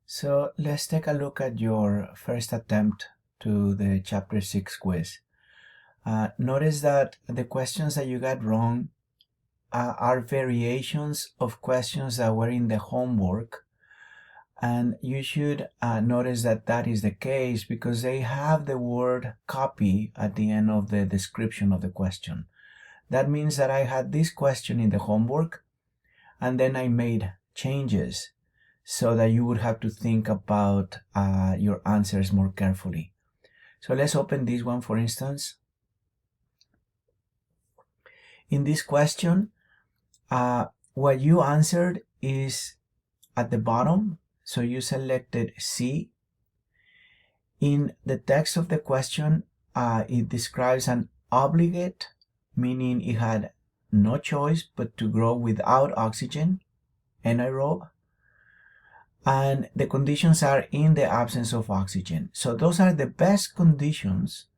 So let's take a look at your first attempt to the Chapter 6 quiz. Notice that the questions that you got wrong are variations of questions that were in the homework. And you should notice that that is the case because they have the word copy at the end of the description of the question. That means that I had this question in the homework and then I made changes so that you would have to think about your answers more carefully. So let's open this one, for instance. In this question, what you answered is at the bottom, so you selected C. In the text of the question, it describes an obligate, meaning it had no choice but to grow without oxygen, anaerobe. And the conditions are in the absence of oxygen. So those are the best conditions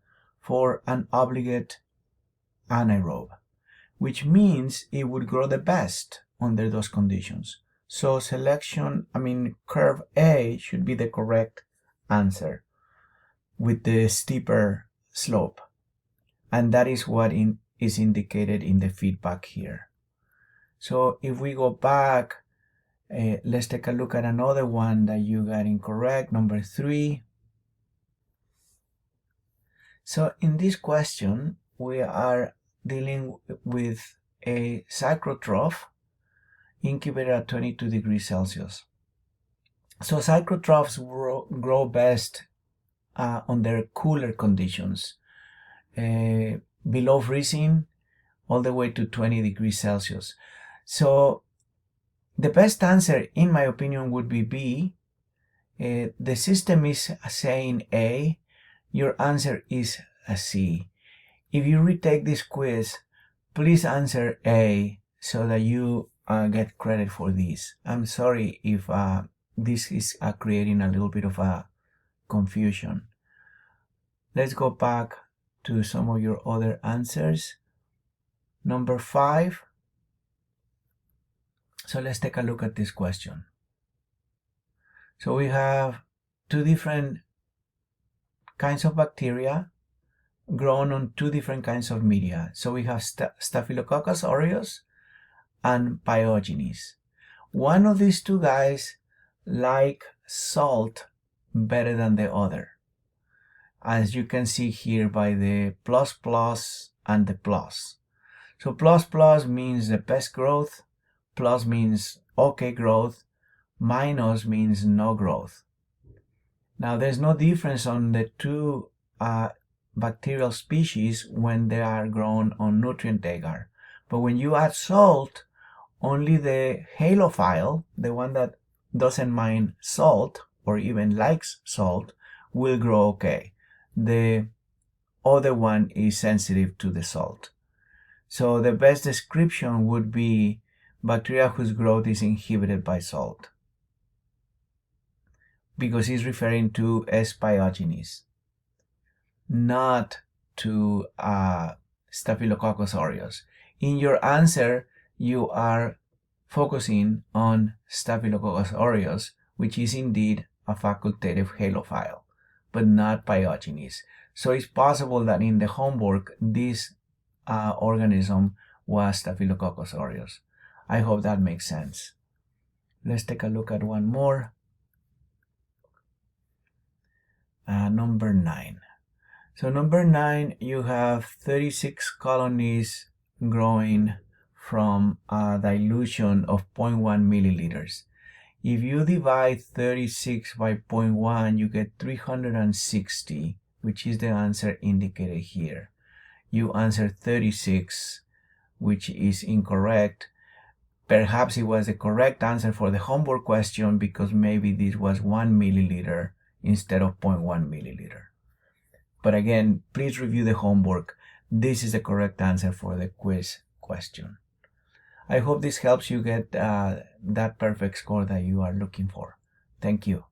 for an obligate anaerobe, which means it would grow the best under those conditions. So curve A should be the correct answer with the steeper slope. And that is what is indicated in the feedback here. So if we go back, let's take a look at another one that you got incorrect, number 3. So in this question, we are dealing with a cycrotroph incubated at 22 degrees Celsius. So cycrotrophs grow best under cooler conditions, below freezing all the way to 20 degrees Celsius. So the best answer, in my opinion, would be B. The system is saying A. Your answer is a C. If you retake this quiz, please answer A so that you get credit for this. I'm sorry if this is creating a little bit of a confusion. Let's go back to some of your other answers. Number 5. So let's take a look at this question. So we have 2 different kinds of bacteria grown on 2 different kinds of media. So we have Staphylococcus aureus and Pyogenes. One of these 2 guys like salt better than the other, as you can see here by the plus and the plus. So plus means the best growth, plus means okay growth, minus means no growth. Now there's no difference on the 2 bacterial species when they are grown on nutrient agar. But when you add salt, only the halophile, the one that doesn't mind salt or even likes salt, will grow okay. The other one is sensitive to the salt. So the best description would be bacteria whose growth is inhibited by salt, because he's referring to S. Pyogenes, not to Staphylococcus aureus. In your answer, you are focusing on Staphylococcus aureus, which is indeed a facultative halophile, but not Pyogenes. So it's possible that in the homework, this organism was Staphylococcus aureus. I hope that makes sense. Let's take a look at one more. Number 9. So number 9, you have 36 colonies growing from a dilution of 0.1 milliliters. If you divide 36 by 0.1, you get 360, which is the answer indicated here. You answered 36, which is incorrect. Perhaps it was the correct answer for the homework question because maybe this was 1 milliliter instead of 0.1 milliliter. But again, please review the homework. This is the correct answer for the quiz question. I hope this helps you get that perfect score that you are looking for. Thank you.